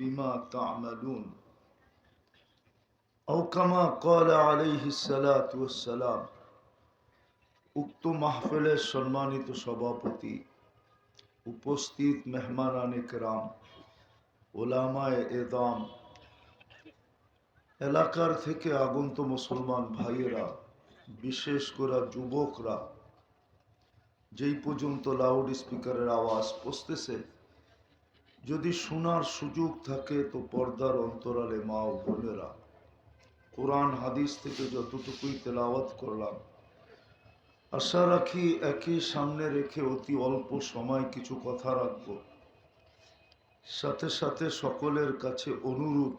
بما تعملون أو كما قال عليه الصلاة والسلام। উক্ত মাহফিলের সম্মানিত সভাপতি, উপস্থিত মেহমানানে কেরাম, ওলামায়ে এদাম, এলাকার থেকে আগন্ত মুসলমান ভাইয়েরা, বিশেষ করে যুবকরা, যেই পর্যন্ত লাউড স্পিকারের আওয়াজ পৌঁছতেছে, যদি শোনার সুযোগ থাকে তো পর্দার অন্তরালে মা ও বোনেরা, কোরআন হাদিস থেকে যতটুকুই তেলাওয়াত করলাম, আশা রাখি একই সামনে রেখে অতি অল্প সময় কিছু কথা রাখব। সাথে সাথে সকলের কাছে অনুরোধ,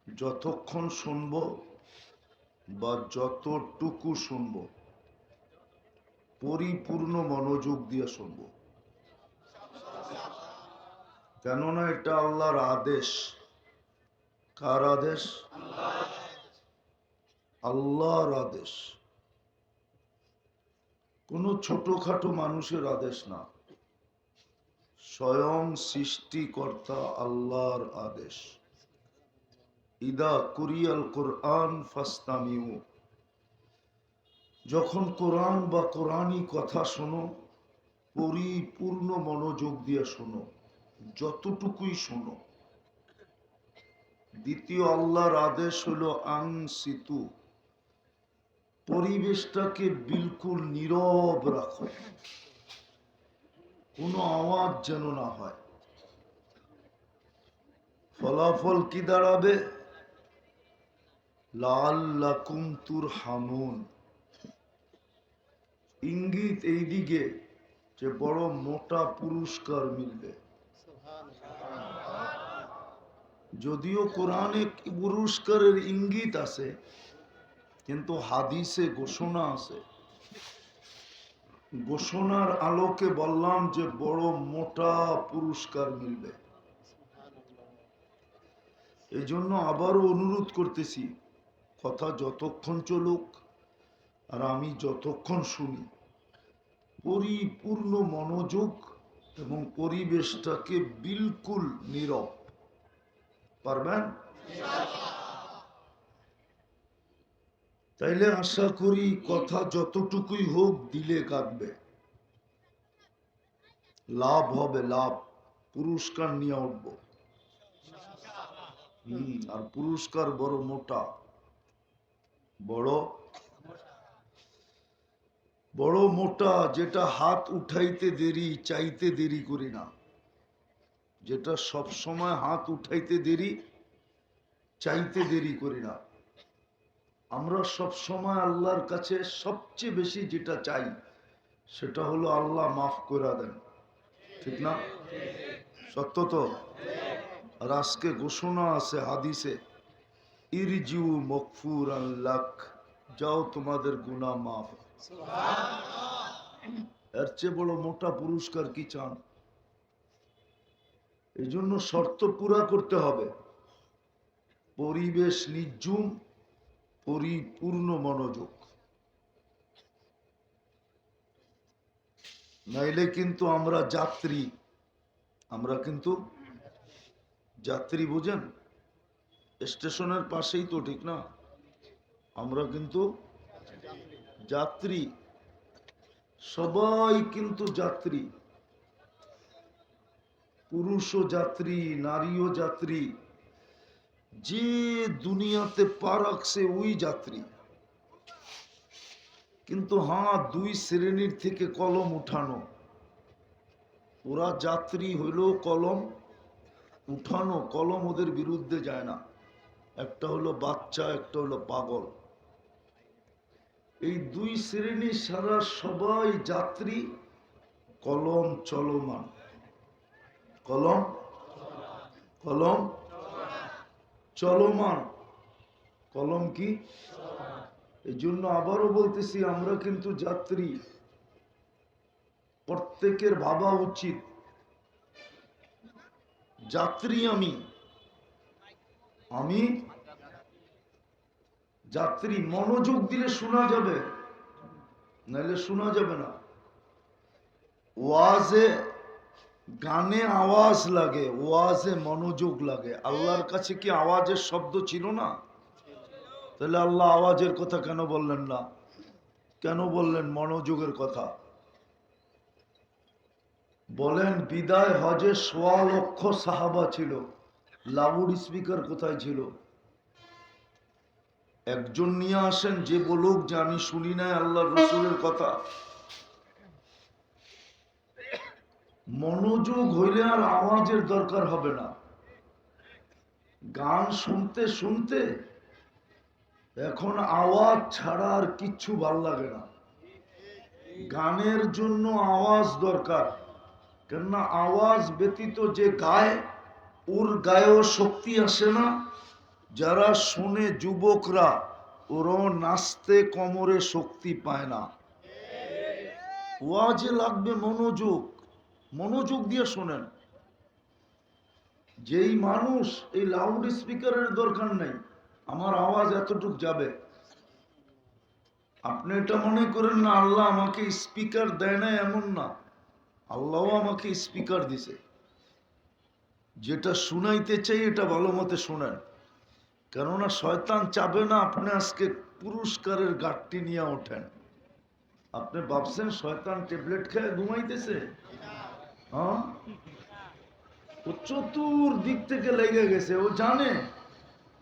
যতক্ষণ শুনব বা যতটুকু শুনব পরিপূর্ণ মনোযোগ দিয়ে শুনব, কেননা এটা আল্লাহর আদেশ। কার আদেশ? আল্লাহর আদেশ, কোন ছোটখাটো মানুষের আদেশ না, স্বয়ং সৃষ্টিকর্তা আল্লাহর আদেশ। ইদা কুরিয়াল কোরআন ফাসতামিউ, যখন কোরআন বা কোরআনী কথা শোনো পরিপূর্ণ মনোযোগ দিয়ে শোনো, যতটুকুই শোনো। দ্বিতীয় আল্লাহর আদেশ হলো আনসিতু, পরিবেশটাকে বিলকুল নীরব রাখো, কোনো আওয়াজ যেন না হয়। ফলাফল কি দাঁড়াবে? লাআল্লাকুম তুরহামুন, ইঙ্গিত এইদিকে যে বড় মোটা পুরস্কার মিলবে। যদিও কোরআনে পুরস্কারের ইঙ্গিত আছে, কিন্তু হাদিসে ঘোষণা আছে। ঘোষণার আলোকে বললাম যে বড় মোটা পুরস্কার মিলবে। এই জন্য আবারও অনুরোধ করতেছি, কথা যতক্ষণ চলুক আর আমি যতক্ষণ শুনি, পরিপূর্ণ মনোযোগ এবং পরিবেশটাকে বিলকুল নীরব। পারবেন? তাইলে আশা করি কথা যতটুকুই হোক দিলে কাটবে, লাভ হবে, লাভ, পুরস্কার নিয়ে উঠব। আর পুরস্কার বড় মোটা, বড় বড় মোটা, যেটা হাত উঠাইতে দেরি, চাইতে দেরি করি না, যেটা সব সময় হাত উঠাইতে দেরি, চাইতে দেরি করি না। আমরা সব সময় আল্লাহর কাছে সবচেয়ে বেশি যেটা চাই সেটা হলো আল্লাহ মাফ করে দেন, ঠিক না? সত্য তো? আর আজকে ঘোষণা আছে হাদিসে, ইরজিউ মগফুরান লাক, যাও তোমাদের গুনাহ মাফ। এর চেয়ে বড় মোটা পুরস্কার কি চান? এই জন্য শর্ত পুরা করতে হবে, পরিবেশ নির্জুম, পরিপূর্ণ মনোযোগ, নাইলে কিন্তু আমরা যাত্রী। আমরা কিন্তু যাত্রী, বুঝেন? স্টেশনের পাশেই তো, ঠিক না? আমরা কিন্তু যাত্রী, সবাই কিন্তু যাত্রী, পুরুষও যাত্রী, নারীও যাত্রী, যে দুনিয়াতে পা রাখছে ওই যাত্রী। কিন্তু হ্যাঁ, দুই শ্রেণীর থেকে কলম উঠানো, ওরা যাত্রী হইল কলম উঠানো, কলম ওদের বিরুদ্ধে যায় না। একটা হলো বাচ্চা, একটা হলো পাগল। এই দুই শ্রেণী সারা সবাই যাত্রী, কলম চলমান। কলম কলম চলমান, কলম কি? এই জন্য আবারও বলতেছি, আমরা কিন্তু যাত্রী। প্রত্যেকের ভাবা উচিত, যাত্রী আমি, আমি যাত্রী। মনোযোগ দিলে শোনা যাবে, নাহলে শোনা যাবে না। ওয়াজে গানে আওয়াজ লাগে, ওয়াজে মনোযোগ লাগে। আল্লাহর কাছে কি আওয়াজের শব্দ ছিল না? তাহলে আল্লাহ আওয়াজের কথা কেন বললেন না? কেন বললেন মনোযোগের কথা? বলেন, বিদায় হজে ১.৫ লক্ষ সাহাবা ছিল, লাউড স্পিকার কোথায় ছিল? একজন নিয়ে আসেন যে বলুক যে আমি শুনি নাই আল্লাহ রসুলের কথা। মনোযোগ হইলে আর আওয়াজের দরকার হবে না। গান শুনতে শুনতে এখন আওয়াজ ছাড়া আর কিচ্ছু ভাল লাগে না। গানের জন্য আওয়াজ দরকার, কেননা আওয়াজ ব্যতীত যে গায় ওর গায়েও শক্তি আসে না। যারা শোনে যুবকরা, ওরাও নাচতে কোমরে শক্তি পায় না। ওয়াজে লাগবে মনোযোগ, মনোযোগ দিয়ে শোনেন। যেই মানুষ এই লাউড স্পিকারের দরকার নেই, আমার আওয়াজ এতটুক যাবে। আপনি এটা মনে করেন না আল্লাহ আমাকে স্পিকার দেয় না, এমন না। আল্লাহ আমাকে স্পিকার দিছে, যেটা শুনাইতে চাই এটা ভালো মতে শোনেন। কেননা শয়তান চাবে না আপনি আজকে পুরস্কারের গাঠটি নিয়ে ওঠেন। আপনি ভাবছেন শয়তান ট্যাবলেট খেয়ে ঘুমাইতেছে? হ্যাঁ, ও চতুর্দিক থেকে লেগে গেছে। ও জানে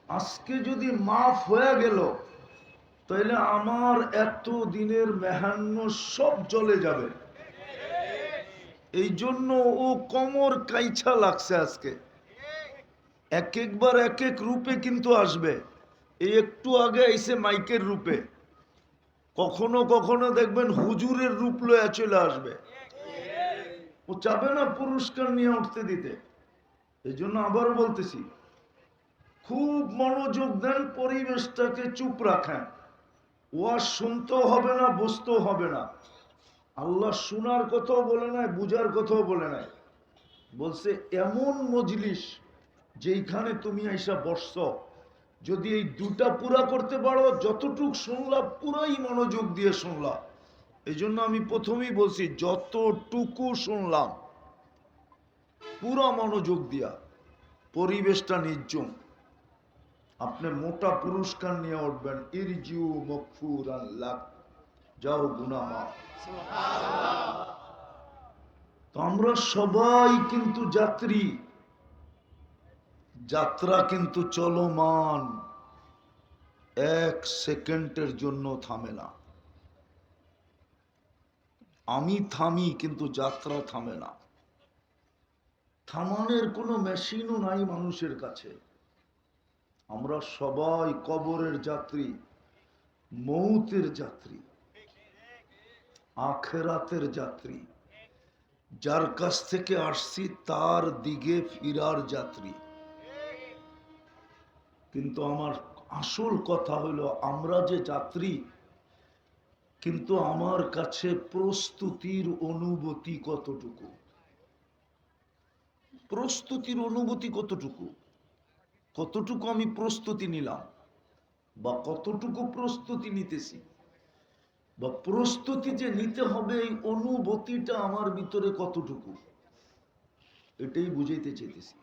আজকে যদি মাফ হয়ে গেল তাহলে আমার এত দিনের মেহান্ন সব চলে যাবে। এই জন্য ও কোমর কাইছা লাগছে আজকে। এক একবার এক এক রূপে কিন্তু আসবে। এই একটু আগে এসে মাইকের রূপে, কখনো কখনো দেখবেন হুজুরের রূপ লয়ে চলে আসবে। ও চাবে না পুরস্কার নিয়ে উঠতে দিতে। এই জন্য আবারও বলতেছি, খুব মনোযোগ দেন, পরিবেশটাকে চুপ রাখেন। ওয়াজ শুনতেও হবে না, বুঝতেও হবে না। আল্লাহ শোনার কথাও বলে নাই, বুঝার কথাও বলে নাই। বলছে এমন মজলিস যেইখানে তুমি আইসা বসছ, যদি এই দুটা পুরা করতে পারো, যতটুক শুনলা পুরাই মনোযোগ দিয়ে শুনলা। এই জন্য আমি প্রথমেই বলছি যতটুকু শুনলাম পুরা মনোযোগ দিয়া, পরিবেশটা নির্জন। আপনি মোটা পুরস্কার নিয়ে উঠবেন, ইরজিউ মগফুরান লাক, যাও গুনাহ মাফ। তো আমরা সবাই কিন্তু যাত্রী, যাত্রা কিন্তু চলমান, এক সেকেন্ডের জন্য থামে না। আমি থামি কিন্তু যাত্রা থামে না। থামানোর কোনো মেশিনও নাই মানুষের কাছে। আমরা সবাই কবরের যাত্রী, মৌতের যাত্রী, আখেরাতের যাত্রী। যার কাছ থেকে আসছি তার দিকে ফিরার যাত্রী। কিন্তু আমার আসল কথা হলো আমরা যে যাত্রী, কিন্তু আমার কাছে প্রস্তুতির অনুভূতি কতটুকু? প্রস্তুতির অনুভূতি কতটুকু? কতটুকু আমি প্রস্তুতি নিলাম, বা কতটুকু প্রস্তুতি নিতেছি, বা প্রস্তুতি যে নিতে হবে এই অনুভূতিটা আমার ভিতরে কতটুকু, এটাই বুঝাইতে চাইতেছি।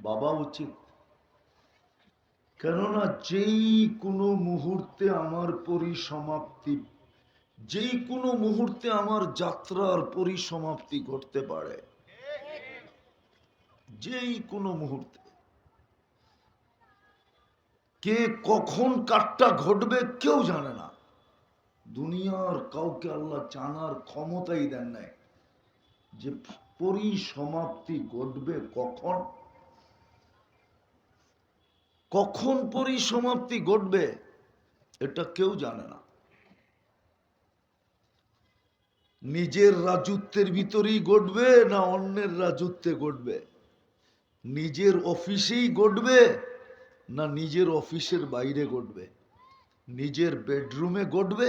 বাবা উচিত, কেননা যেই কোনো মুহূর্তে আমার পরিসমাপ্তি, যেই কোনো মুহূর্তে আমার যাত্রার পরিসমাপ্তি ঘটতে পারে, যেই কোনো মুহূর্তে। কে কখন কাটটা ঘটবে কেউ জানে না। দুনিয়ার কাউকে আল্লাহ জানার ক্ষমতাই দেন নাই যে পরিসমাপ্তি ঘটবে কখন, কখন পরিসমাপ্তি ঘটবে এটা কেউ জানে না। নিজের রাজত্বের ভিতরেই ঘটবে না অন্যের রাজত্বে ঘটবে, নিজের অফিসেই ঘটবে না নিজের অফিসের বাইরে ঘটবে, নিজের বেডরুমে ঘটবে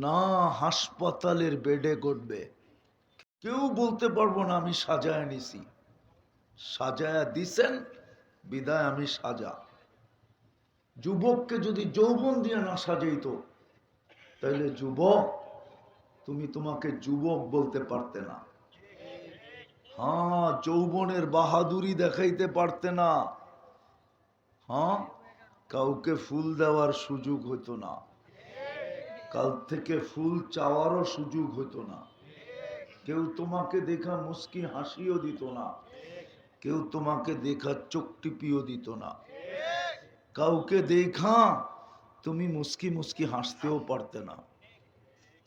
না হাসপাতালের বেডে ঘটবে। কেউ বলতে পারবো না আমি সাজায় নিছি। সাজায়া দিছেন বিদায় আমি সাজা। যুবককে যদি যৌবন দিয়ে না সাজাইতো তাহলে যুবক তুমি তোমাকে যুবক বলতে পারতে না। হ্যাঁ, যৌবনের বাহাদুরি দেখাইতে পারতে না। হ্যাঁ, কাউকে ফুল দেওয়ার সুযোগ হতো না, কাল থেকে ফুল চাওয়ারও সুযোগ হতো না। কেউ তোমাকে দেখা মুস্কি হাসিও দিত না, কেউ তোমাকে দেখা চোখ টিপিও দিত না। কাউকে দেখা তুমি মুস্কি মুস্কি হাসতেও পারতে না।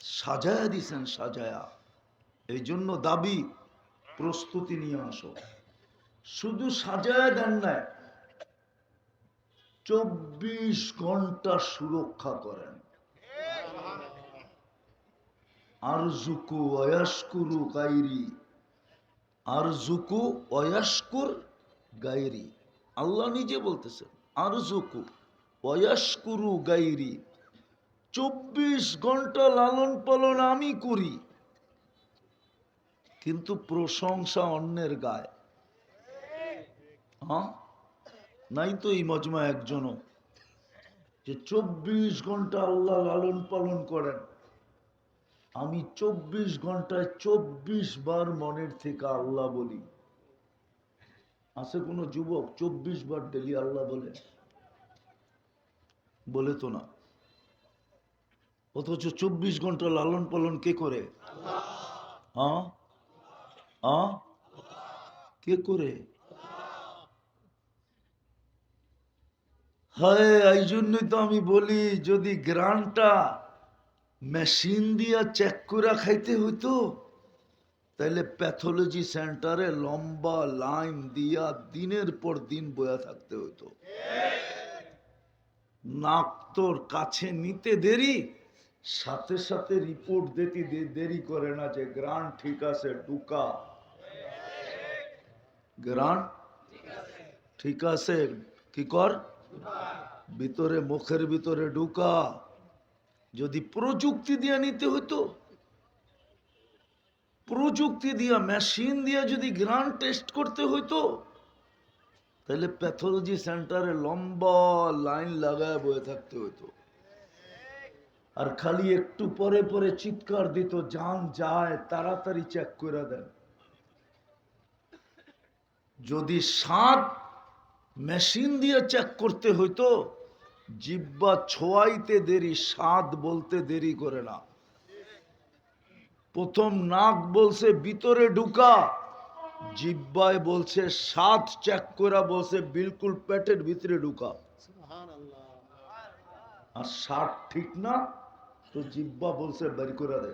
সাজায়া দিছেন, সাজায়া। এই জন্য দাবি প্রস্তুতি নিয়ে আসো। শুধু সাজায়া দেন না, 24 ঘন্টা সুরক্ষা করেন। আরজুকু ওয়াশকুরু গায়রি, আরজুকু ওয়াশকুর গায়রি। আল্লাহ নিজে বলতেছেন আরজুকু ওয়াশকুরু গায়রি। 24 ঘন্টা লালন পালন আমি করি, কিন্তু প্রশংসা অন্যের গায়ে। হ্যাঁ, নাই তো এই মজমা একজনও যে 24 ঘন্টা আল্লাহ লালন পালন করেন। আমি 24 ঘন্টায় 24 বার মনের থেকে আল্লাহ বলি। আছে কোন যুবক 24 বার ডেলি আল্লাহ বলে? বলে তো না। অথচ 24 ঘন্টা লালন পালন কে করে? হ্যাঁ, হ্যাঁ, কে করে? হ্যাঁ, এই জন্যই তো আমি বলি, যদি গ্রানটা মেশিন দিয়া চেক করে খাইতে হইতো, তাহলে প্যাথোলজি সেন্টারে লম্বা লাইন দিয়া দিনের পর দিন বয়া থাকতে হইতো। নাক তোর কাছে নিতে দেরি, সাথে সাথে রিপোর্ট দিতে দেরি করে না যে গ্রান ঠিক আছে, ঢুকা। গ্রান ঠিক আছে, কি কর? ভিতরে, মুখের ভিতরে ঢুকা। যদি প্রযুক্তি দিয়ে নিতে হইতো, প্রযুক্তি দিয়া মেশিন দিয়া যদি গ্রান টেস্ট করতে হইতো, তাহলে প্যাথোলজি সেন্টারে লম্বা লাইন লাগায় বয়ে থাকতে হইতো। আর খালি একটু পরে পরে চিৎকার দিত, জান যায়, তাড়াতাড়ি চেক করে দেন। যদি স্বাদ মেশিন দিয়ে চেক করতে হইতো, জিহ্বা ছোঁয়াইতে দেরি, স্বাদ বলতে দেরি করে না। প্রথম নাক বলছে ভিতরে ঢুকা, জিহ্বায় বলছে স্বাদ চেক করা, বলছে বিলকুল পেটের ভিতরে ঢুকা। আর স্বাদ ঠিক না তো জিহ্বা বলছে বের করে দে।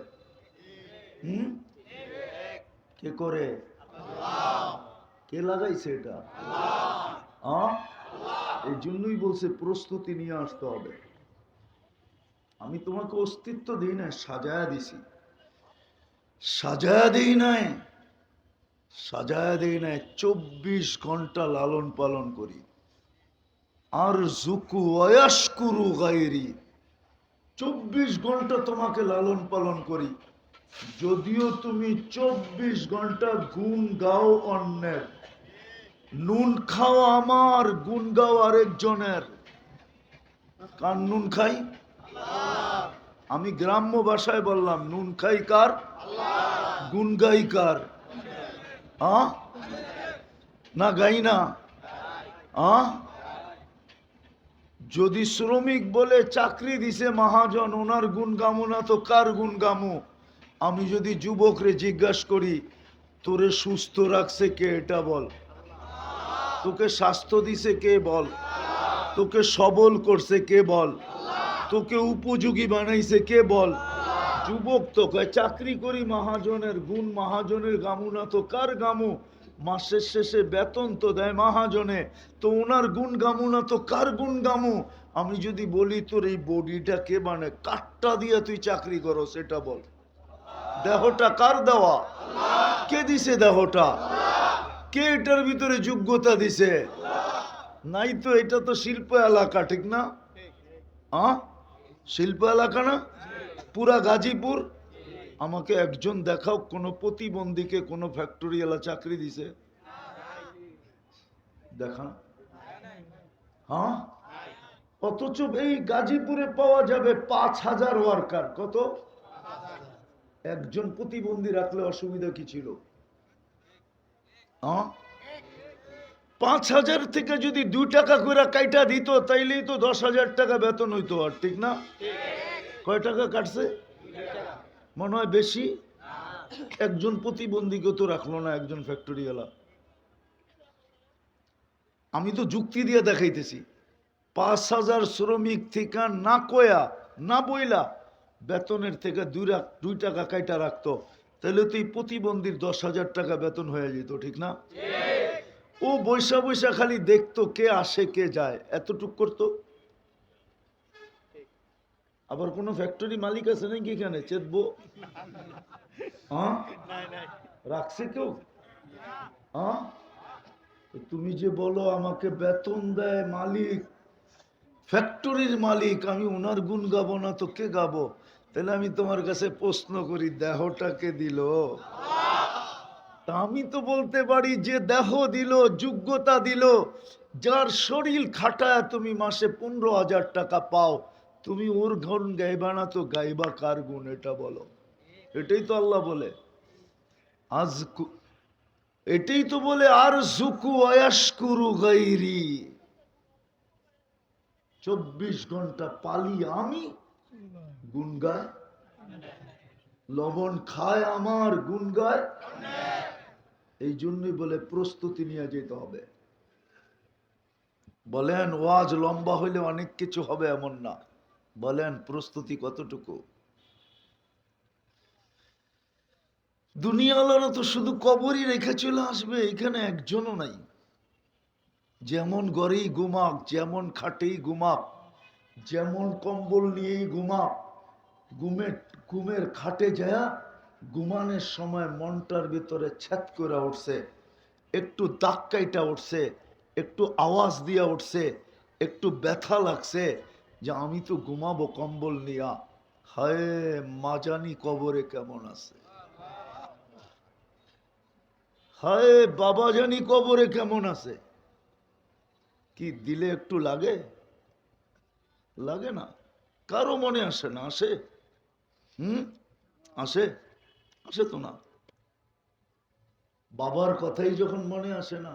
কে করে? কে লাগাইছে এটা? এই জন্যই বলছে প্রস্তুতি নিয়ে আসতে হবে। আমি তোমাকে অস্তিত্ব দিই না, সাজায়া দিছি। সাজায়া দিই নাই, সাজায়া দিই নাই, 24 ঘন্টা লালন পালন করি। আর জুকু ওয়াশকুরু গায়রি, 24 ঘন্টা তোমাকে লালন পালন করি। যদিও তুমি 24 ঘন্টা গুণ গাও অন্যের, নুন খাও আমার, গুণ গাও আরেকজনের। কার নুন খাই? আমি গ্রাম্য ভাষায় বললাম, নুন খাই কার? গুণ গাই কার? না গাই না? যদি শ্রমিক বলে চাকরি দিছে মহাজন, ওনার গুণ গামু না তো কার গুণ গামু? আমি যদি যুবকরে জিজ্ঞাসা করি, তোরে সুস্থ রাখছে কে, এটা বল। তোকে স্বাস্থ্য দিছে কে, বল। তোকে সবল করছে কে, বল। তোকে উপযোগী বানাইছে কে, বল। যুবক তো কয় চাকরি করি মহাজনের, গুণ মহাজনের গামু না তো কার গামু? মাসের শেষে বেতন তো দেয় মহাজনে, তো ওনার গুণ গামু না তো কার গুণ গামু? আমি যদি বলি তোর এই বডিটা কে বানে, কাঠটা দিয়ে তুই চাকরি করো, সেটা বল। দেহটা কার দেওয়া? কে দিছে দেহটা? কে এটার ভিতরে যোগ্যতা দিছে? নাই তো। এটা তো শিল্প এলাকা, ঠিক না? শিল্প এলাকা না পুরা গাজীপুর? আমাকে একজন দেখাও কোন প্রতিবন্ধীকে কোন ফ্যাক্টরি এলা চাকরি দিছে, দেখা। অথচ এই গাজীপুরে পাওয়া যাবে 5000 ওয়ার্কার। কত? একজন প্রতিবন্ধী রাখলে অসুবিধা কি ছিল? হ্যাঁ, 5,000 থেকে যদি 2 টাকা করে কাইটা দিত তাইলেই তো 10,000 টাকা বেতন হইতো। আর ঠিক না? কয় টাকা কাটছে মনে হয় বেশি? একজন প্রতিবন্ধীকে তো রাখলো না, একজন ফ্যাক্টরিওয়ালা। আমি তো যুক্তি দিয়ে দেখাইতেছি, 5,000 শ্রমিক থেকে না কয়া না বইলা বেতনের থেকে 2 টাকা কাইটা রাখতো, তাহলে তো এই প্রতিবন্ধীর 10,000 টাকা বেতন হয়ে যেত। ঠিক না? ও বৈশা বৈশা খালি দেখতো কে আসে কে যায়, এতটুক করতো। আবার কোন ফ্যাক্টরি মালিক আছে নাকি এখানে চেতবো? হ্যাঁ, রাখছে কেউ? হ্যাঁ, তুমি যে বলো আমাকে বেতন দেয় মালিক, ফ্যাক্টরির মালিক, আমি ওনার গুণ গাবো না তো কে গাবো? তাহলে আমি তোমার কাছে প্রশ্ন করি, দেহটাকে দিল? তা আমি তো বলতে পারি যে দেহ দিল, যোগ্যতা দিল, যার শরীর খাটায় তুমি মাসে 15,000 টাকা পাও, তুমি ওর গুণ গাইবা না তো গাইবা কার গুণ? এটা বলো। এটাই তো আল্লাহ বলে, আজ এটাই তো বলে আর জুকু আয়াশকুরু গাইরি, 24 ঘন্টা পালি আমি, গুণ গায়। লবণ খায় আমার, গুণ গায়। এই জন্যই বলে প্রস্তুতি নিয়ে যেতে হবে। বলেন ওয়াজ লম্বা হইলে অনেক কিছু হবে এমন না, বলেন প্রস্তুতি কতটুকু? দুনিয়াওয়ালারা তো শুধু কবরই রেখে চলে আসবে, এখানে একজনও নাই। যেমন গড়েই ঘুমাক, যেমন খাটেই ঘুমাক, যেমন কম্বল নিয়েই ঘুমাক, ঘুমের খাটে যায় ঘুমানোর সময় মনটার ভিতরে ছ্যাদ করে উঠছে, একটু দাগ কাইটা উঠছে, একটু আওয়াজ দিয়া উঠছে, একটু ব্যথা লাগছে যে আমি তো ঘুমাবো কম্বল নিয়া। হায় মা জানি কবরে কেমন আছে, হায় বাবা জানি কবরে কেমন আছে। কি দিলে একটু লাগে? লাগে না? কারো মনে আসে না? আসে? আসে? আসে তো না। বাবার কথাই যখন মনে আসে না,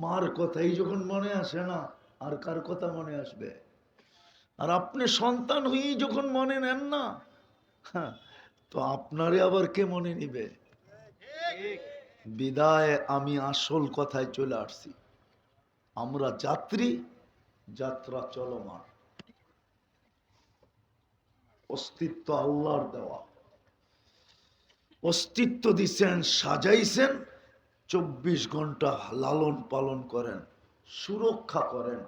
মার কথাই যখন মনে আসে না, আর কার কথা মনে আসবে? আর আপনি সন্তান হয়েই যখন মনে নেন না, হ্যাঁ, তো আপনারে আবার কে মনে নিবে? বিদায় আমি আসল কথায় চলে আসছি। আমরা যাত্রী, যাত্রা চলমান। অস্তিত্ব আল্লাহর দেওয়া, অস্তিত্ব দিচ্ছেন, সাজাইছেন, 24 ঘন্টা লালন পালন করেন, সুরক্ষা করেন,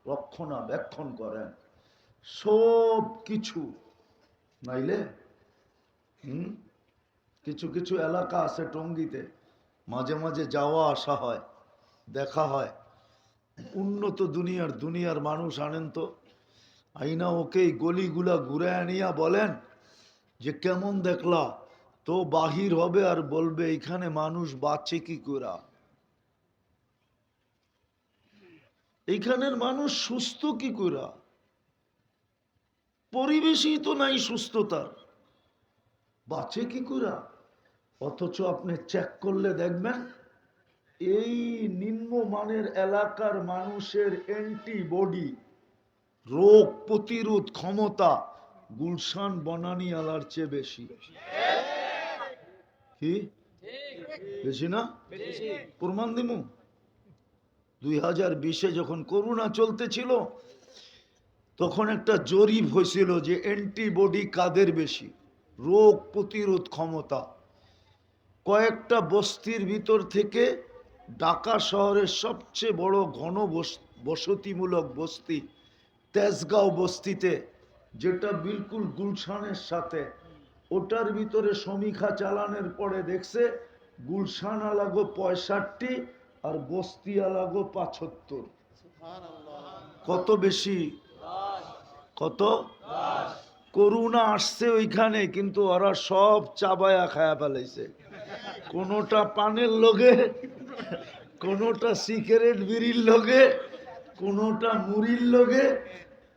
রক্ষণাবেক্ষণ করেন, সব কিছু। নাইলে কিছু কিছু এলাকা আছে টঙ্গীতে, মাঝে মাঝে যাওয়া আসা হয়, দেখা হয়। উন্নত দুনিয়ার মানুষ আনেন তো, আইনা ওকে গলিগুলা ঘুরে আনিয়া বলেন যে কেমন দেখলা, তো বাহির হবে আর বলবে এখানে মানুষ বাঁচে কি করে, এইখানের মানুষ সুস্থ কি করে, পরিবেশই তো নাই সুস্থতার, বাঁচে কি করে? অথচ আপনি চেক করলে দেখবেন এই নিম্নমানের এলাকার মানুষের অ্যান্টিবডি, রোগ প্রতিরোধ ক্ষমতা গুলশান বনানীওয়ালার চেয়ে বেশি। কি বেশি না? প্রমাণ দিমু। 2020-এ যখন করোনা চলতেছিল, তখন একটা জরিপ হয়েছিল যে অ্যান্টিবডি কাদের বেশি, রোগ প্রতিরোধ ক্ষমতা। কয়েকটা বস্তির ভিতর থেকে ঢাকা শহরের সবচেয়ে বড় ঘন বসতিমূলক বস্তি তেজগাঁও বস্তিতে, যেটা বিলকুল গুলশানের সাথে, ওটার ভিতরে সমীক্ষা চালানোর পরে দেখছে গুলশান আলাগো 65 আর বস্তি আলাগো 75। কত বেশি? কত? করোনা আসছে ওইখানে, কিন্তু ওরা সব চাবায়া খায়া ফেলাইছে। কোনোটা পানের লগে, কোনোটা সিগারেট বিড়ির লগে, কোনোটা মুড়ির লগে,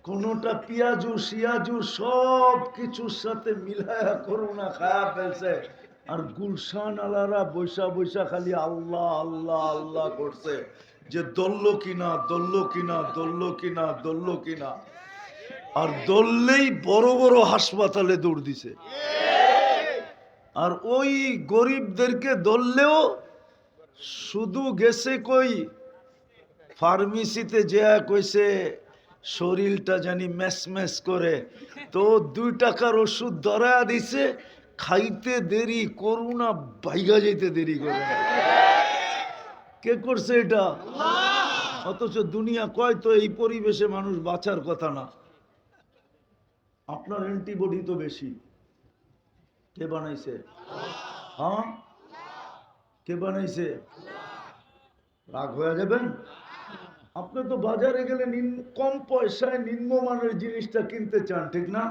কোনোটা পিয়াজু শিয়াজু, সব কিছুর সাথে মিলায়া করোনা খায়া ফেলছে। আর গুলশান আলারা বৈশা বৈশা খালি আল্লাহ আল্লাহ আল্লাহ করছে যে দলল কিনা দলল কিনা দলল কিনা দলল কিনা। আর দললেই বড় বড় হাসপাতালে দৌড় দিছে। আর ওই গরিবদেরকে দললেও শুধু গেছে কই ফার্মেসিতে যে কইছে শরীরটা জানি ম্যাচ ম্যাচ করে, তো 2 টাকার ওষুধ ধরা দিছে, খাইতে দেরি করুণা বাইগা যেতে দেরি করে না। কে করছে এটা? অথচ দুনিয়া কয় তো এই পরিবেশে মানুষ বাঁচার কথা না। আপনার অ্যান্টিবডি তো বেশি। কে বানাইছে? হ্যাঁ, কে বানাইছে? রাগ হয়ে যাবেন? আপনি তো বাজারে গেলে কম পয়সায় নিম্নমানের জিনিসটা কিনতে চান, ঠিক না?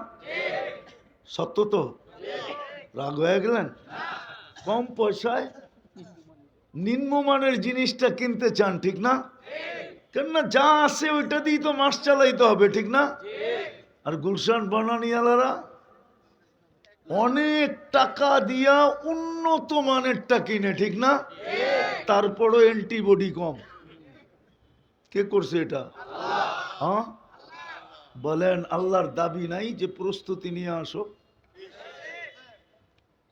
সত্য তো? রাগ হয়ে গেলেন? কম পয়সায় নিম্নমানের জিনিসটা কিনতে চান, ঠিক না? কেননা যা আছে ওইটা দিয়ে তো মাস চালাইতে হবে, ঠিক না? আর গুলশান বানানিয়ালারা অনেক টাকা দিয়া উন্নত মানেরটা কিনে, ঠিক না? তারপরও অ্যান্টিবডি কম। কে করছে এটা? হ্যাঁ, বলেন আল্লাহর দাবি নাই যে প্রস্তুতি নিয়ে আসো?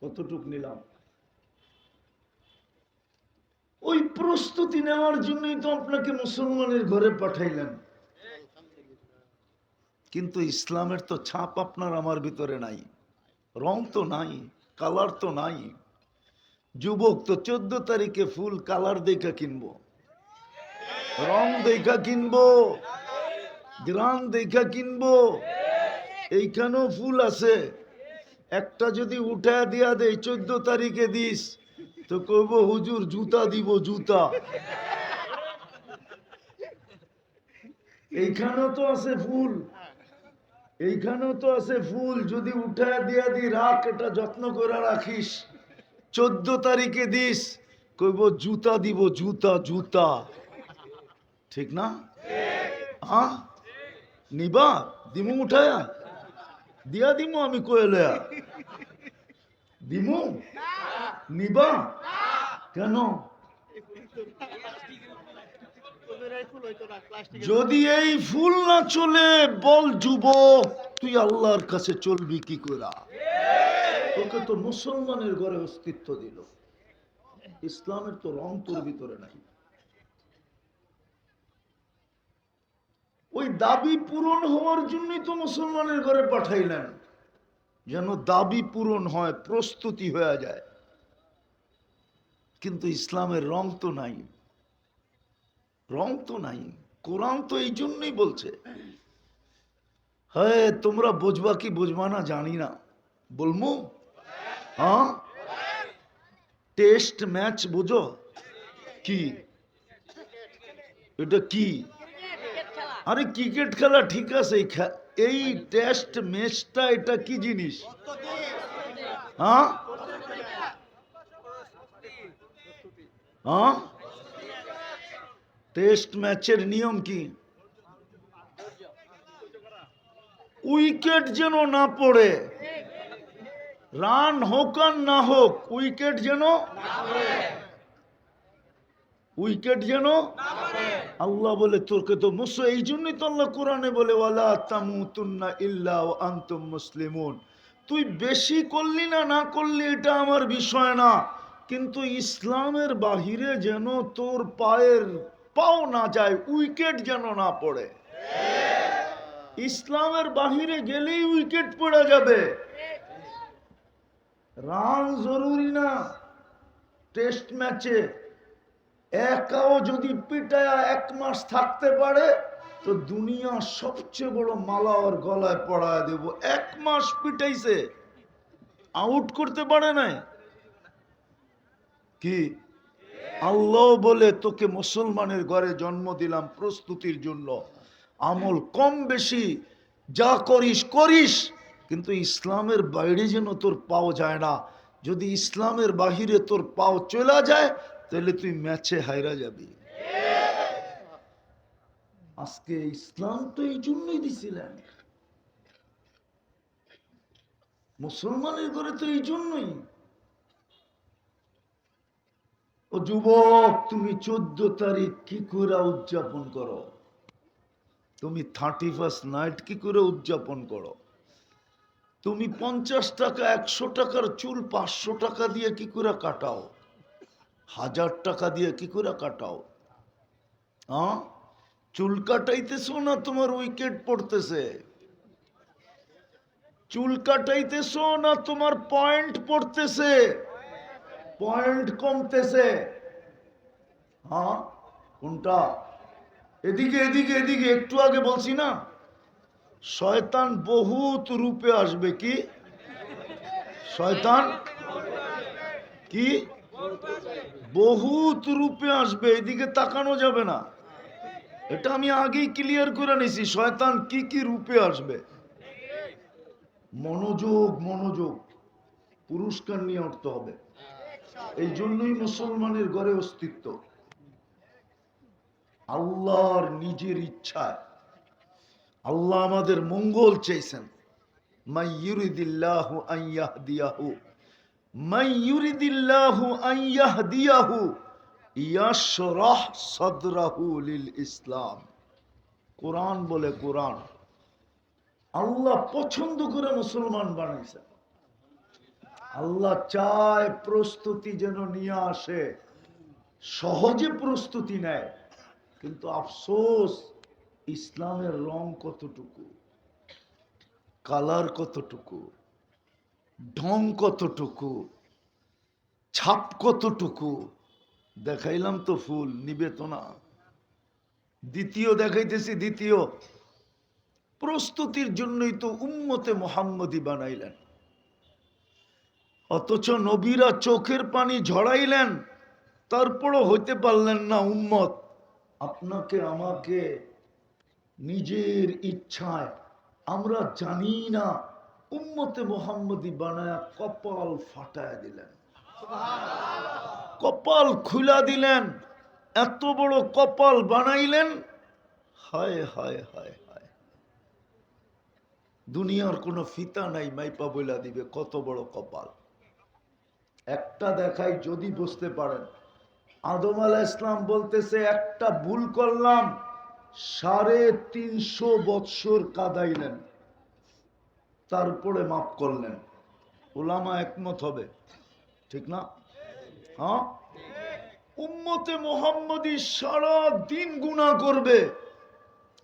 কতটুক নিলাম? ওই প্রস্তুতি নেওয়ার জন্যই তো আপনাকে মুসলমানের ঘরে পাঠাইলেন। কিন্তু ইসলামের তো ছাপ আপনার আমার ভিতরে নাই, রং তো নাই, কালার তো নাই। যুবক তো 14 তারিখে ফুল কালার দেখা কিনবো, রং দেখা কিনবো, গ্রাম দেখা কিনবো। এইখানেও ফুল আছে, একটা যদি উঠা দিয়া দেয় 14 তারিখে দিস, তো কইব হুজুর জুতা দিব, জুতা। এইখানেও তো আছে ফুল, এইখানেও তো আছে ফুল, যদি উঠা দিয়া দি রাখ, এটা যত্ন করে রাখিস, 14 তারিখে দিস, কইব জুতা দিব, জুতা জুতা। ঠিক না? হ্যাঁ, নিবা? দিমু উঠায়া দিয়া দিমু, আমি কইলয়া দিমু, নিবা কেন? যদি এই ফুল না চলে, বল যুবক তুই আল্লাহর কাছে চলবি কি করে? তোকে তো মুসলমানের ঘরে অস্তিত্ব দিল, ইসলামের তো রং তোর ভিতরে নাই। ওই দাবি পূরণ হওয়ার জন্যই তো মুসলমানের ঘরে পাঠাইলেন, যেন দাবি পূরণ হয়, প্রস্তুতি হয়ে যায়। কিন্তু ইসলামের রং তো নাই, রং তো নাই। কোরআন তো এই জন্যই বলছে, হ্যাঁ তোমরা বুঝবা কি বুঝবা না জানি না, বলমু? হ্যাঁ, টেস্ট ম্যাচ বুঝো কি? এটা কি? আরে ক্রিকেট খেলা ঠিক আছে, এই টেস্ট ম্যাচটা এটা কি জিনিস? হ্যাঁ, হ্যাঁ, টেস্ট ম্যাচের নিয়ম কি? উইকেট যেন না পড়ে, রান হোক আর না হোক, উইকেট যেন, উইকেট যেন। আল্লাহ বলে তোকে তো মুসো, এই জন্যই তো আল্লাহ কোরআনে বলে ওয়ালা তামুতুন্না ইল্লা ওয়া আনতুম মুসলিমুন। তুই বেশি করলি না না করলি এটা আমার বিষয় না, কিন্তু ইসলামের বাহিরে যেন তোর পায়ের পাও না যায়, উইকেট যেন না পড়ে। ইসলামের বাহিরে গেলেই উইকেট পড়ে যাবে। রান জরুরি না টেস্ট ম্যাচে, একাও যদি পিটায়া 1 মাস থাকতে পারে তো দুনিয়া সবচেয়ে বড় মালা ওর গলায় পড়ায় দেব। 1 মাস পিটাইছে, আউট করতে পারে নাই কি? আল্লাহ বলে তোকে মুসলমানের ঘরে জন্ম দিলাম প্রস্তুতির জন্য, আমল কম বেশি যা করিস করিস, কিন্তু ইসলামের বাইরে যেন তোর পাও যায় না। যদি ইসলামের বাহিরে তোর পাও চলে যায় তাহলে তুই ম্যাচে হাইরা যাবি। আজকে ইসলাম তো এই জন্যই দিছিলেন, মুসলমানের ঘরে তো এই জন্যই। ও যুবক, তুমি 14 তারিখ কি করে উদযাপন করো? তুমি 31st নাইট কি করে উদযাপন করো? তুমি 50 টাকা 100 টাকার চুল 500 টাকা দিয়ে কি করে কাটাও? 1000 টাকা দিয়ে কি করে কাটাও? হ্যাঁ, চুল কাটাইতেছো না তোমার উইকেট পড়তেছে? চুল কাটাইতেছো না তোমার পয়েন্ট পড়তেছে? পয়েন্ট কমতেছে? হ্যাঁ, কোনটা? এদিকে এদিকে এদিকে, একটু আগে বলছি না, শয়তান বহুত রূপে আসবে। কি শয়তান? কি বহুত রূপে আসবে, এদিকে তাকানো যাবে না। এটা আমি আগেই ক্লিয়ার করে নিছি, শয়তান কি কি রূপে আসবে। মনোযোগ মনোযোগ, পুরস্কার নিয়ে উঠতে হবে। এই জন্যই মুসলমানের ঘরে অস্তিত্ব। আল্লাহর নিজের ইচ্ছায় আল্লাহ আমাদের মঙ্গল চাইছেন। মাই ইউরিদিল্লাহু আন ইয়াহদিয়াহু, মাই ইউরিদিল্লাহু আন ইয়াহদিয়াহু ইয়াশরাহ সাদরাহু লিল ইসলাম। কোরআন বলে, কোরআন আল্লাহ পছন্দ করে মুসলমান বানাইছেন। আল্লাহ চায় প্রস্তুতি যেন নিয়ে আসে, সহজে প্রস্তুতি নেয়। কিন্তু আফসোস, ইসলামের রং কতটুকু, কালার কতটুকু, ঢং কতটুকু, ছাপ কতটুকু। দেখাইলাম তো ফুল, নিবে তো না। দ্বিতীয় দেখাইতেছি, দ্বিতীয় প্রস্তুতির জন্যই তো উম্মতে মুহাম্মদী বানাইলেন। অথচ নবীরা চোখের পানি ঝরাইলেন, তারপরও হইতে পারলেন না উম্মত। আপনাকে আমাকে নিজের ইচ্ছায়, আমরা জানি না, উম্মতে মুহাম্মদী বানায়া কপাল ফাটায় দিলেন, কপাল খুলা দিলেন, এত বড় কপাল বানাইলেন। হায় হায় হায় হায়, দুনিয়ার কোনো ফিতা নাই মাইপা বইলা দিবে কত বড় কপাল। একটা দেখাই যদি বুঝতে পারেন। আদম আলাইহিস ইসলাম বলতেছে, একটা ভুল করলাম, 350 বৎসর কাঁদাইলেন, তারপরে মাফ করলেন। উলামা একমত হবে, ঠিক না? হ্যাঁ, উম্মতে মুহাম্মদী সারা দিন গুনাহ করবে,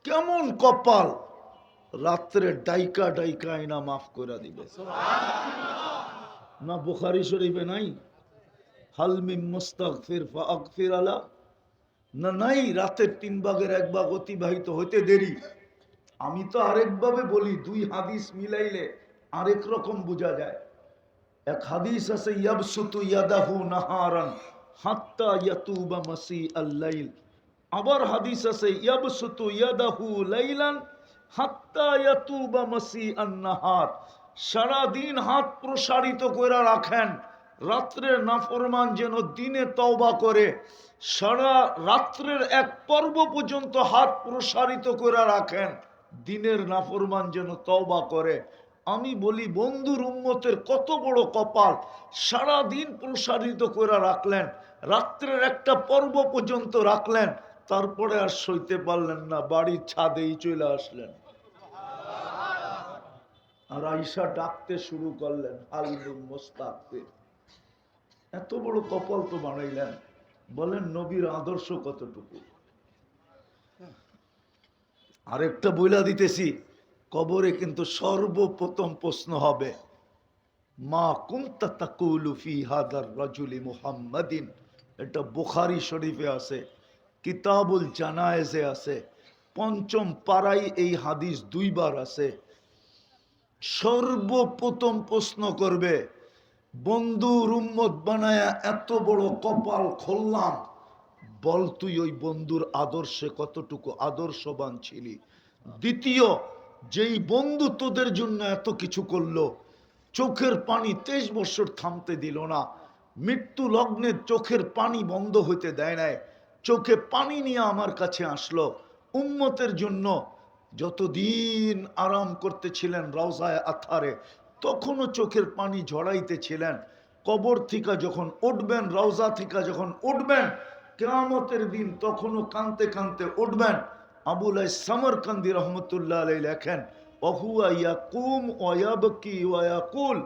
কেমন কপাল, রাত্রে ডাইকা ডাইকা আইনা মাফ করে দিবে। না বুখারী শরীফে নাই হাল মিন মুস্তাগফির ফাগফির আলা? না নাই, রাতের 3 ভাগের 1 ভাগ অতিবাহিত হইতে দেরি। আমি তো আরেকভাবে বলি, 2 হাদিস মিলাইলে আরেক রকম বোঝা যায়। এক হাদিস আছে, ইয়াবসুতু ইয়াদাহু নাহারান হাত্তা ইয়াতুবা মাসি আল-লাইল। আবার হাদিস আছে, ইয়াবসুতু ইয়াদাহু লাইলান হাত্তা ইয়াতুবা মাসি আন-নাহার। সারা দিন হাত প্রসারিত করে রাখেন, রাত্রের নাফরমান যেন দিনে তওবা করে। সারা রাত্রের এক পর্ব পর্যন্ত হাত প্রসারিত করে রাখেন, দিনের নাফরমান যেন তওবা করে। আমি বলি, বন্ধুর উম্মতের কত বড় কপাল, সারা দিন প্রসারিত করে রাখলেন, রাত্রের একটা পর্ব পর্যন্ত রাখলেন, তারপরে আর সইতে পারলেন না, বাড়ির ছাদেই চলে আসলেন। আর আয়েশা ডাকতে শুরু করলেন, আলিম মুস্তাগফির। এত বড় কপাল তো বানাইলেন, বলেন নবীর আদর্শ কতটুকু। আরেকটা বইলা দিতেছি, কবরে কিন্তু সর্বপ্রথম প্রশ্ন হবে, মা কুনতা তাকুলু ফি হাদার রাজুলি মুহাম্মাদিন। এটা বুখারী শরীফে আছে, কিতাবুল জানায়েজে আছে, 5ম পারায় এই হাদিস 2 বার আছে। সর্বপ্রথম প্রশ্ন করবে, বন্ধুর উম্মত বানায়া এত বড় কপাল খুললাম, বল তুই ওই বন্ধুর আদর্শে কতটুকু আদর্শবান ছিলি। দ্বিতীয়, যেই বন্ধু তোদের জন্য এত কিছু করলো, চোখের পানি 23 বছর থামতে দিল না, মৃত্যু লগ্নে চোখের পানি বন্ধ হইতে দেয় নাই, চোখে পানি নিয়ে আমার কাছে আসলো, উম্মতের জন্য যতদিন আরাম করতেছিলেন রওজায়ে আথারে, তখনও চোখের পানি ঝরাইতেছিলেন। কবর থেকে যখন উঠবেন, রওজা থেকে যখন উঠবেন কিয়ামতের দিন, তখনও কানতে কানতে উঠবেন। আবুল সামরকান্দি রহমতুল্লাহ আলাইহি লেখেন, ওহুয়া ইয়াকুম ওয়া ইয়াবকি ওয়া ইয়াকুল,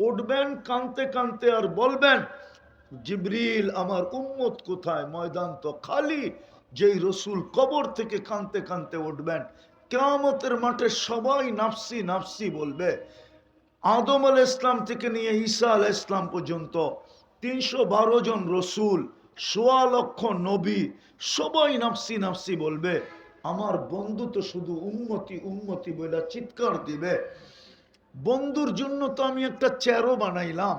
উঠবেন কানতে কানতে আর বলবেন, জিবরিল আমার উম্মত কোথায়, ময়দান তো খালি। যেই রসুল কবর থেকে কানতে কানতে উঠবেন, কিয়ামতের মাঠে সবাই নাফসি নাফসি বলবে। আদম আল ইসলাম থেকে নিয়ে ঈসা আল ইসলাম পর্যন্ত 312 জন রসুল, 1.25 লক্ষ নবী, সবাই নাফসি নাফসি বলবে। আমার বন্ধু তো শুধু উম্মতি উম্মতি বলে চিৎকার দিবে। বন্ধুর জন্য তো আমি একটা চেয়ারও বানাইলাম।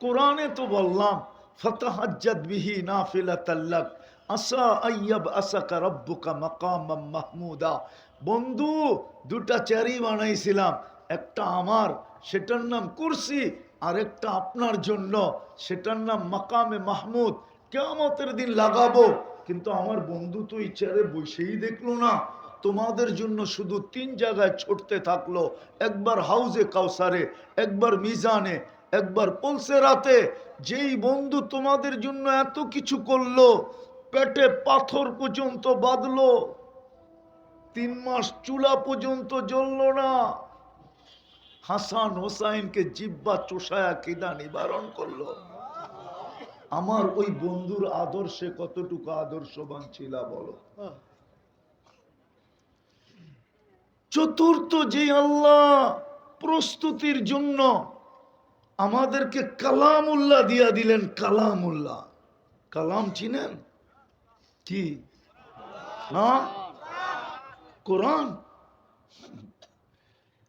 কোরআনে তো বললাম, ফাতাহাজ্জাদ বিহি নাফিলাতাল লাক আসা আইয়াব আসাকা রাব্বুকা মাকামাম মাহমুদা। বন্ধু, দুটা চেয়ারই বানাইছিলাম, একটা আমার, সেটার নাম কুরসি, আর একটা আপনার জন্য, সেটার নাম মাকামে মাহমুদ। কিয়ামতের দিন লাগাবো, কিন্তু আমার বন্ধু তো এই চেয়ারে বসেই দেখলো না। তোমাদের জন্য শুধু 3 জায়গায় ছুটতে থাকলো, একবার হাউজে কাউসারে, একবার মিজানে, একবার পলসেরাতে। যেই বন্ধু তোমাদের জন্য এত কিছু করলো, পেটে পাথর পর্যন্ত বাঁধলো, 3 মাস চুলা পর্যন্ত জ্বললো না, হাসান হোসাইনকে জিব্বা চোষায়া কিদা নিবারণ করলো, আমার ওই বন্ধুর আদর্শে কতটুকু আদর্শবান ছিল বলো। চতুর্থ, যে আল্লাহ প্রস্তুতির জন্য আমাদেরকে কালামুল্লাহ দিয়া দিলেন। কালামুল্লাহ, কালাম চিনেন কি না? কোরআন।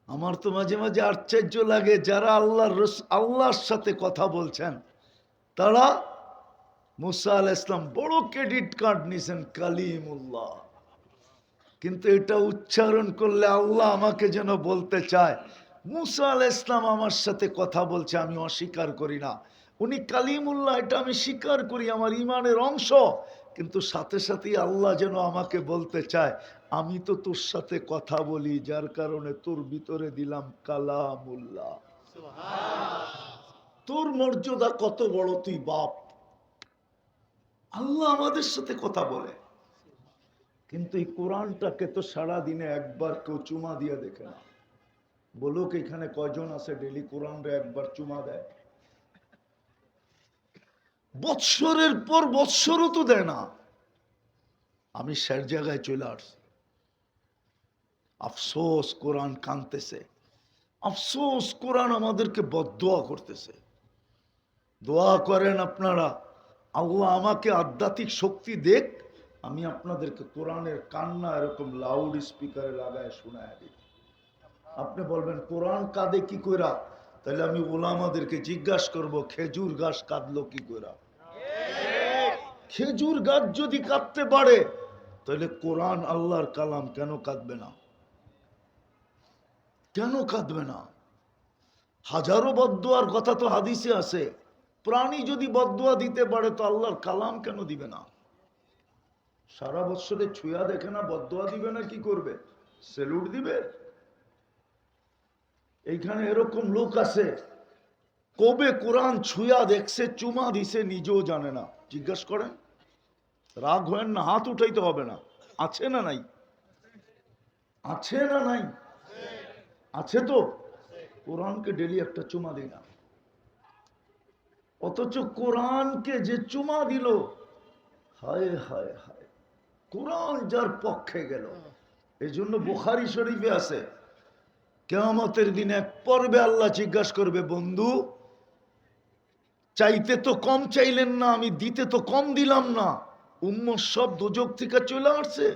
আমার তো মাঝে মাঝে আশ্চর্য লাগে, যারা আল্লাহর সাথে কথা বলছেন, তারা মুসা আলাইহিস সালাম বড় ক্রেডিট কার্ড নিছেন কালিমুল্লাহ, কিন্তু এটা উচ্চারণ করলে আল্লাহ আমাকে যেন বলতে চায়, মুসা আলাইহিস সালাম আমার সাথে কথা বলছে, আমি অস্বীকার করি না। উনি কালিমুল্লাহ, এটা আমি স্বীকার করি, আমার ইমানের অংশ, কিন্তু সাথে সাথেই আল্লাহ যেন আমাকে বলতে চায়, আমি তো তোর সাথে কথা বলি, যার কারণে তোর ভিতরে দিলাম কালামুল্লাহ। তোর মর্যাদা কত বড়, তুই বাপ। আল্লাহ আমাদের সাথে কথা বলে, কিন্তু এই কোরআনটাকে তো সারাদিনে একবার কেউ চুমা দিয়ে দেখে না। বলুক এখানে কয়জন আছে ডেলি কোরআনরে একবার চুমা দেয়? বৎসরের পর বৎসরও তো দেয় না। আমি স্যার জায়গায় চলে আসছি, আফসোস কোরআন কাঁদতেছে, আফসোস কোরআন আমাদেরকে বদদোয়া করতেছে। দোয়া করেন আপনারা, আল্লাহ আমাকে আধ্যাত্মিক শক্তি দেখ, আমি আপনাদেরকে কোরআনের কান্না এরকম লাউড স্পিকারে লাগায় শোনায় দিই। আপনি বলবেন কোরআন কাঁদে কি কইরা? তাহলে আমি ওলামাদেরকে জিজ্ঞাসা করব, খেজুর গাছ কাঁদলো কি কইরা? খেজুর গাছ যদি কাঁদতে পারে, তাহলে কোরআন আল্লাহর কালাম কেন কাঁদবে না? কেন কাঁদবে না? হাজারো বদদুয়ার কথা তো হাদিসে আছে। প্রাণী যদি বদদুয়া দিতে পারে, তো আল্লাহর কালাম কেন দিবে না? সারা বছরে ছুঁয়া দেখে না, বদদুয়া দিবে না, কি করবে? সেলুট দিবে? এইখানে এরকম লোক আছে, কবে কোরআন ছুঁয়া দেখছে, চুমা দিছে, নিজেও জানে না। জিজ্ঞাস করেন, রাগ হয় না, হাত উঠাইতে হবে না। আছে না নাই? আছে না নাই? আছে তো। কোরআনকে ডেলি একটা চুমা দিই না, অথচ কোরআনকে যে চুমা দিল, হায় হায় হায়, কোরআন যার পক্ষে গেল। এই জন্য বুখারী শরীফে আছে, কিয়ামতের দিন এক পর্বে আল্লাহ জিজ্ঞাসা করবে, বন্ধু চাইতে তো কম চাইলেন না, আমি দিতে তো কম দিলাম না, উম্মত সব দোজখ থেকে চলে আসছে।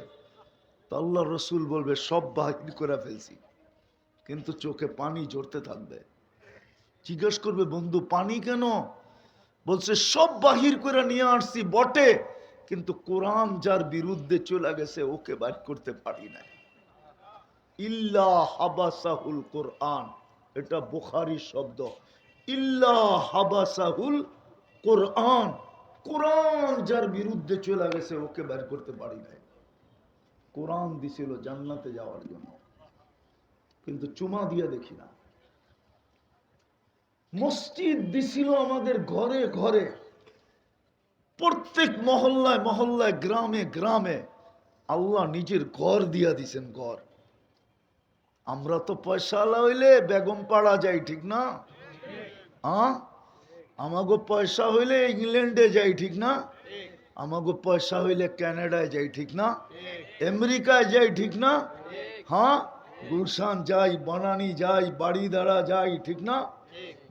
তো আল্লাহ রসুল বলবে, সব বাহির করে ফেলছি, কিন্তু চোখে পানি ঝরতে থাকবে। জিজ্ঞেস করবে, বন্ধু পানি কেন? বলছে, সব বাহির করে নিয়ে আসছি বটে, কিন্তু কোরআন যার বিরুদ্ধে চলে গেছে, ওকে বাইর করতে পারি না। ইল্লা হাবাসাহুল কোরআন, এটা বুখারীর শব্দ। ইল্লা হাবাসাহুল কোরআন, কোরআন যার বিরুদ্ধে চলে গেছে, ওকে বের করতে পারি নাই। কোরআন দিছিল জান্নাতে যাওয়ার জন্য, কিন্তু চুমা দিয়া দেখি না। মসজিদ দিছিল আমাদের ঘরে ঘরে, প্রত্যেক মহল্লায় মহল্লায়, গ্রামে গ্রামে আল্লাহ নিজের ঘর দিয়া দিছেন, ঘর। আমরা তো পয়সাওয়ালা হইলে বেগম পাড়া যাই, ঠিক না? আমাগো পয়সা হইলে ইংল্যান্ডে যাই, ঠিক না? আমাগো পয়সা হইলে কানাডায় যাই, ঠিক না? আমেরিকায় যাই, ঠিক না? হ্যাঁ, গুলশান যাই, বানানি যাই, বাড়িদারা যাই, ঠিক না?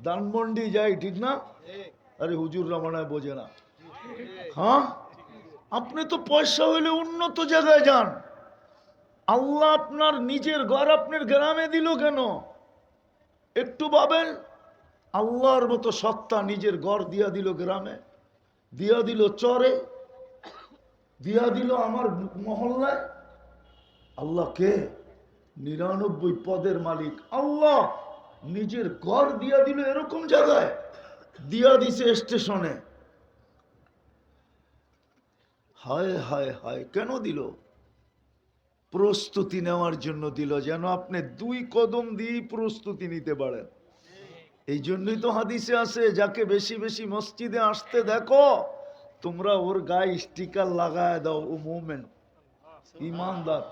ধানমন্ডি যাই, ঠিক না? আরে হুজুর রামানায় বোঝে না। হ্যাঁ, আপনি তো পয়সা হইলে উন্নত জায়গায় যান। আল্লাহ আপনার নিজের ঘর আপনার গ্রামে দিল কেন? একটু ভাবেন। আল্লাহর মতো সত্তা নিজের ঘর দিয়া দিল গ্রামে, দিয়া দিল চরে, দিয়া দিল আমার মহল্লায়। আল্লাহ কে? 99 পদের মালিক আল্লাহ নিজের ঘর দিয়া দিল এরকম জায়গায়, দিয়া দিছে স্টেশনে। হায় হায় হায়, কেন দিল? প্রস্তুতি নেওয়ার জন্য দিল, যেন আপনি 2 কদম দিয়ে প্রস্তুতি নিতে পারেন। এই জন্যই তো হাদিসে আছে, যাকে বেশি বেশি মসজিদে আসতে দেখো তোমরা ওর গায়ে স্টিকার লাগায় দাও, ও মুমিন, ইমানদার।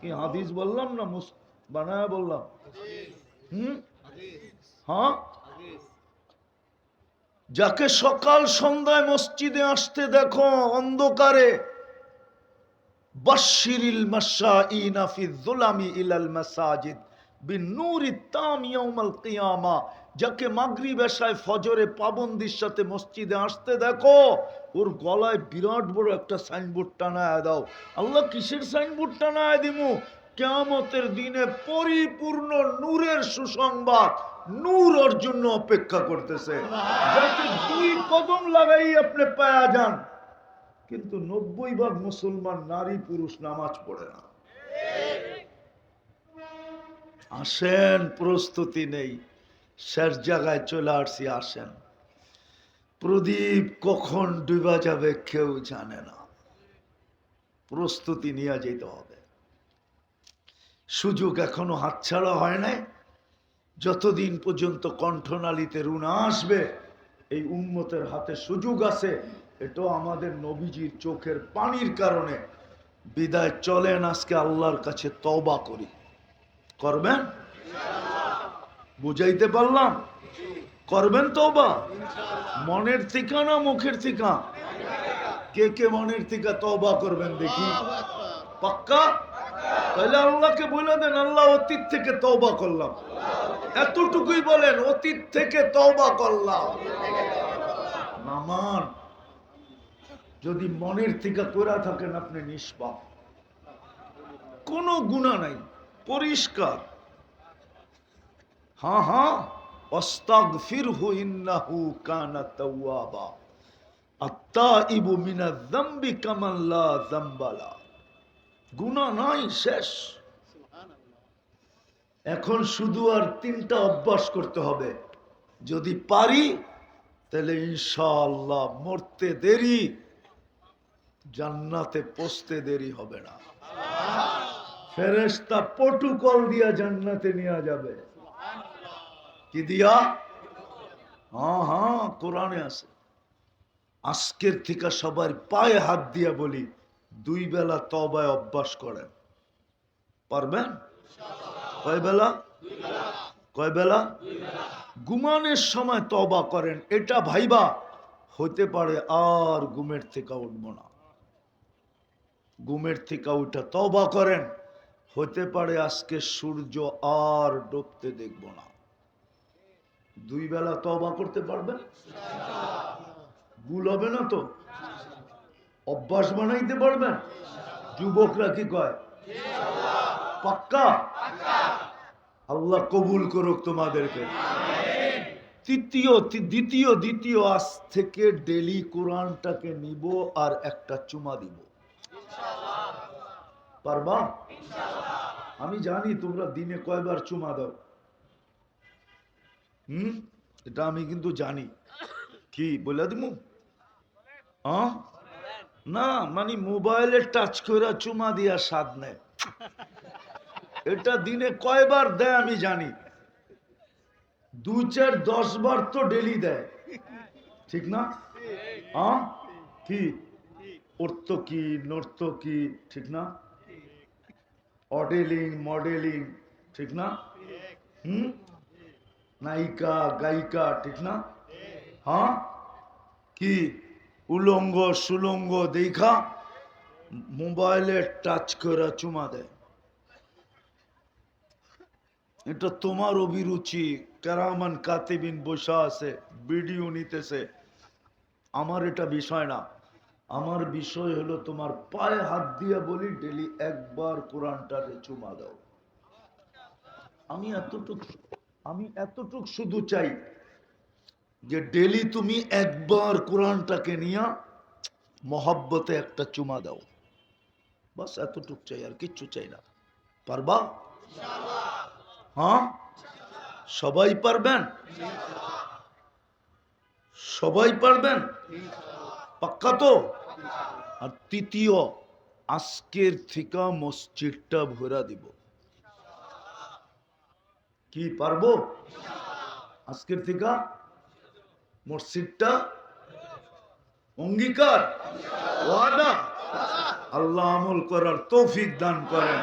কি হাদিস বললাম না বানায় বললাম? হ্যাঁ, যাকে সকাল সন্ধ্যায় মসজিদে আসতে দেখো অন্ধকারে, বাশশিরিল মাশাঈনা ফি যুলামি ইলাল মাসাজিদ বিন্নুরিত তাম ইয়াউমাল কিয়ামা, যাকে মাগরিব এশায় ফজরে পাবন্দির সাথে মসজিদে আসতে দেখো, ওর গলায় বিরাট বড় একটা সাইনবোর্ড টানায় দাও। আল্লাহ কিসের সাইনবোর্ড টানায় দিমু? কিয়ামতের দিনে পরিপূর্ণ নূরের সুসংবাদ, নূর ওর জন্য অপেক্ষা করতেছে, যাতে 2 কদম লাগাই আপনি পায়া যান। কিন্তু 90% মুসলমান নারী পুরুষ নামাজ পড়ে না। আসেন, প্রস্তুতি নেই, শেষ জায়গায় চলে আসছি। আসেন, প্রদীপ কখন ডুবা যাবে কেউ জানে না, প্রস্তুতি নিয়ে যেতে হবে। সুযোগ এখনো হাতছাড়া হয় নাই। যতদিন পর্যন্ত কণ্ঠনালীতে রুনা আসবে, এই উম্মতের হাতে সুযোগ আছে। এটাও আমাদের নবীজির চোখের পানির কারণে। বিদায় চলেন আজকে আল্লাহর কাছে তওবা করি। করবেন? বুঝাইতে পারলাম? করবেন তওবা? মনের থেকে না মুখের থেকে? কে কে মনের থেকে তওবা করবেন দেখি? পাক্কা? তাহলে আল্লাহকে বলে দেন, আল্লাহ অতীত থেকে তওবা করলাম। এতটুকুই বলেন, অতীত থেকে তওবা করলাম। নামান যদি মনের থেকে করে থাকেন, আপনি নিষ্পাপ, কোনো গুনাহ নাই, পরিষ্কার। হ্যাঁ হ্যাঁ, আস্তাগফিরহু ইন্নাহু কানা তাওয়াবা, আত্তাইবু মিনাজ যামবি কামান লা যামবা লা। গুনাহ নাই, শেষ। এখন শুধু আর 3টা অভ্যাস করতে হবে। যদি পারি তাহলে ইনশাআল্লাহ মরতে দেরি, জান্নাতে পৌঁছতে দেরি হবে না। ফেরেশতা প্রটোকল দিয়া জান্নাতে নিয়ে যাবে। কি দিয়া? হ্যাঁ হ্যাঁ, কোরআনে আছে। আজকের থেকে সবার পায়ে হাত দিয়া বলি, 2 বেলা তওবায় অভ্যাস করেন। পারবেন? কয় বেলা? কয় বেলা? ঘুমানোর সময় তওবা করেন। এটা ভাইবা হতে পারে আর ঘুমের থেকে উঠবো না। ঘুমের থেকে উঠা তওবা করেন, হতে পারে আজকে সূর্য আর ডুবতে দেখব না। 2 বেলা তওবা করতে পারবেন? ভুল হবে না তো? অভ্যাস বানাইতে পারবেন? যুবকরা কি কয়? পাক্কা? আল্লাহ কবুল করুক তোমাদেরকে। দ্বিতীয় আজ থেকে ডেলি কোরআনটাকে নিব আর একটা চুমা দিব। পারবা? আমি জানি তোমরা দিনে কয়বার চুমা দাও। এটা আমি কিন্তু জানি। কি বলে দিব? না, মানে মোবাইলে টাচ করে চুমা দিয়া স্বাদ নেয়। এটা দিনে কয়বার দেয় আমি জানি। 2, 4, 10 বার তো ডেলি দেয়, ঠিক না? হ্যাঁ, কি অর্থকি নর্তকি, ঠিক না? অডেলিং মডেলিং, ঠিক না? হুম, নায়িকা গায়িকা, ঠিক না? হ্যাঁ, কি উলঙ্গ সুলঙ্গ দেখা মোবাইলে টাচ করে চুমা দেয়। এটা তোমার অভিরুচি, কেরামান কাতিবিন বসা আছে, ভিডিও নিতেছে। আমার এটা বিষয় না। আমার বিষয় হলো তোমার পায়ে হাত দিয়া বলি ডেলি একবার কোরআনটারে চুমা দাও। আমি এতটুক শুধু চাই যে ডেলি তুমি একবার কোরআনটাকে নিয়া মহাব্বতে একটা চুমা দাও, বাস এতটুক চাই, আর কিচ্ছু চাই না। পারবা? হ্যাঁ, সবাই পারবেন? সবাই পারবেন? পাক্কা তো? আর তৃতীয়, আজকের থেকে মসজিদটা ভরা দিব। কি পারবো? আজকের থেকে মসজিদটা, অঙ্গীকার, ওয়াদা। আল্লাহ আমল করার তৌফিক দান করেন।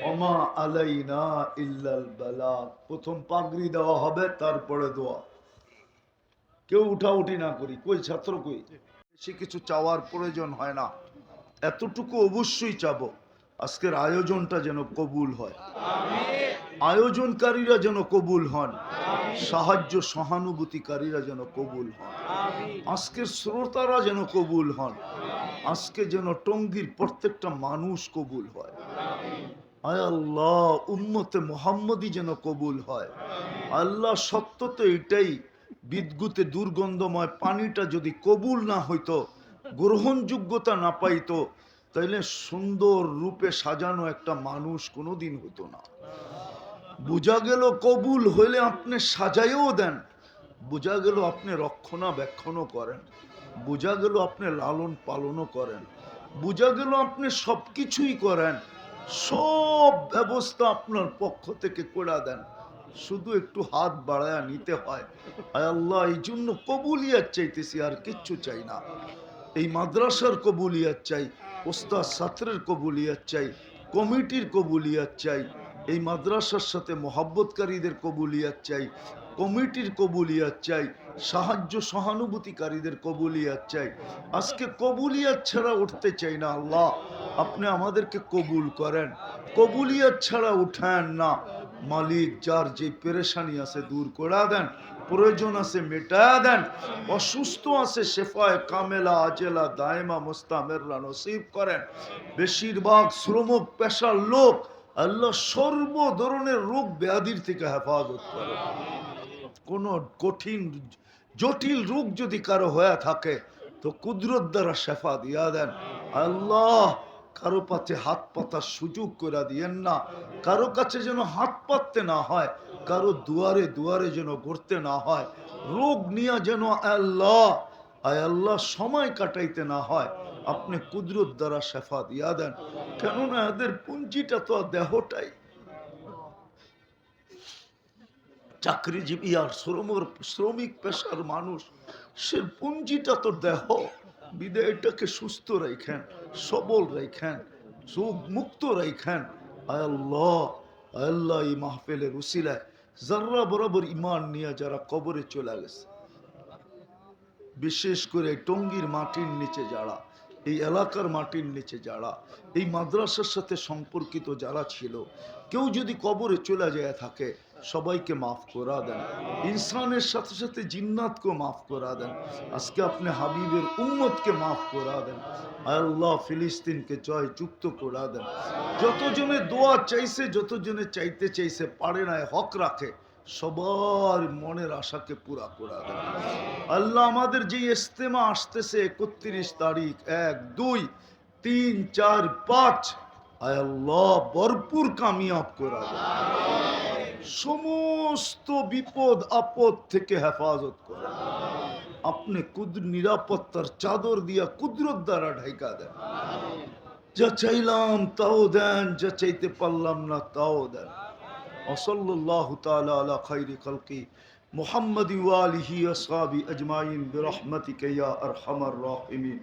ওমা আলাইনা ইল্লাল বালাগ। প্রথম পাগড়ি দেওয়া হবে, তারপরে দোয়া। কেউ উঠাউঠি না করি। কই ছাত্র কই? বেশি কিছু চাওয়ার প্রয়োজন হয় না, এতটুকু অবশ্যই চাবো, আজকের আয়োজনটা যেন কবুল হয়, আয়োজনকারীরা যেন কবুল হন, সাহায্য সহানুভূতিকারীরা যেন কবুল হন, আজকের শ্রোতারা যেন কবুল হন, আজকে যেন টঙ্গীর প্রত্যেকটা মানুষ কবুল হয়। আয় আল্লাহ, উম্মতে মুহাম্মদী যেন কবুল হয়। আল্লাহ, সত্য তো এটাই, বিদ্যুতে দুর্গন্ধময় পানিটা যদি কবুল না হইতো, গ্রহণযোগ্যতা না পাইতো, তাইলে সুন্দর রূপে সাজানো একটা মানুষ কোনোদিন হতো না। বোঝা গেল কবুল হইলে আপনি সাজাইও দেন, বোঝা গেল আপনি রক্ষণাবেক্ষণও করেন, বোঝা গেল আপনি লালন পালনও করেন, বোঝা গেল আপনি সবকিছুই করেন, সব ব্যবস্থা আপনার পক্ষ থেকে করে দেন, শুধু একটু হাত বাড়ায়া নিতে হয়। আয় আল্লাহ, এই জন্য কবুলিয়াত চাইতেছি, আর কিচ্ছু চাই না। এই মাদ্রাসার কবুলিয়াত চাই, ওস্তাদ ছাত্রের কবুলিয়াত চাই, কমিটির কবুলিয়াত চাই, এই মাদ্রাসার সাথে মোহাব্বতকারীদের কবুলিয়াত চাই, কমিটির কবুলিয়াত চাই, সাহায্য সহানুভূতিকারীদের কবুলিয়াত চাই। আজকে কবুলিয়াত ছাড়া উঠতে চাই না। আল্লাহ, আপনি আমাদেরকে কবুল করেন, কবুলিয়াত ছাড়া উঠান না। মালিক, যার যে পেরেশানি আছে দূর করে দেন, প্রয়োজন আছে মেটা দেন, অসুস্থ আছে শেফায়ে কামেলা আজেলা দায়মা মুস্তামেররা নসিব করেন। বেশিরভাগ শ্রমিক পেশার লোক, আল্লাহ সর্ব ধরনের রোগ ব্যাধির থেকে হেফাজত করেন। কোন কঠিন জটিল রোগ যদি কারো হয়ে থাকে তো কুদরত দ্বারা শেফা দিয়া দেন। আল্লাহ, কারো পাতে হাত পাতার সুযোগ করে দিয়েন না, কারো কাছে যেন হাত পাততে না হয়, কারো দুয়ারে দুয়ারে যেন ঘুরতে না হয়, রোগ নিয়ে যেন আল্লাহ আয় আল্লাহ সময় কাটাইতে না হয়। আপনি কুদরত দ্বারা শেফা দিয়া দেন, কেননা এদের পুঞ্জিটা তো দেহটাই। চাকরিজীবী আর শ্রমিক পেশার মানুষ, সে পুঞ্জিটা তো দেহ, বিদায়টাকে সুস্থ রাখেন, সবল রাখেন, রোগ মুক্ত রাখেন। আয় আল্লাহ, আয় আল্লাহ, এই মাহফিলের উসিলায় যারা বরাবর ইমান নিয়ে যারা কবরে চলে গেছে, বিশেষ করে টঙ্গীর মাটির নিচে যারা, এই এলাকার মাটির নিচে যারা, এই মাদ্রাসার সাথে সম্পর্কিত যারা ছিল, কেউ যদি কবরে চলে যায় থাকে, সবাইকে মাফ করা দেন। ইনসানের সাথে সাথে জিন্নাতকে মাফ করা দেন। আজকে আপনি হাবিবের উম্মতকে মাফ করা দেন। আল্লাহ, ফিলিস্তিনকে জয় যুক্ত করা দেন। যতজনে দোয়া চাইছে, যতজনে চাইতে চাইছে, পারে না, হক রাখে, সবার মনের আশাকে পুরা করা দেন। আল্লাহ, আমাদের যে ইস্তেমা আসতেছে 31 তারিখ, 1, 2, 3, 4, 5, আয় আল্লাহ ভরপুর কামিয়াব করা দেন। সমস্ত বিপদ আপদ থেকে হেফাজত করেন। আপনি নিরাপত্তার চাদর দিয়া কুদরত দ্বারা ঢাকা দেন। যা চাইলাম তাও দেন, যা চাইতে পারলাম না তাও দেন। ওসল্লাল্লাহু তাআলা আলা খাইরি খালকি মুহাম্মাদি ওয়া আলিহি ওয়া আসহাবি আজমাইন বিরহমাতিকা ইয়া আরহামার রাহিমিন।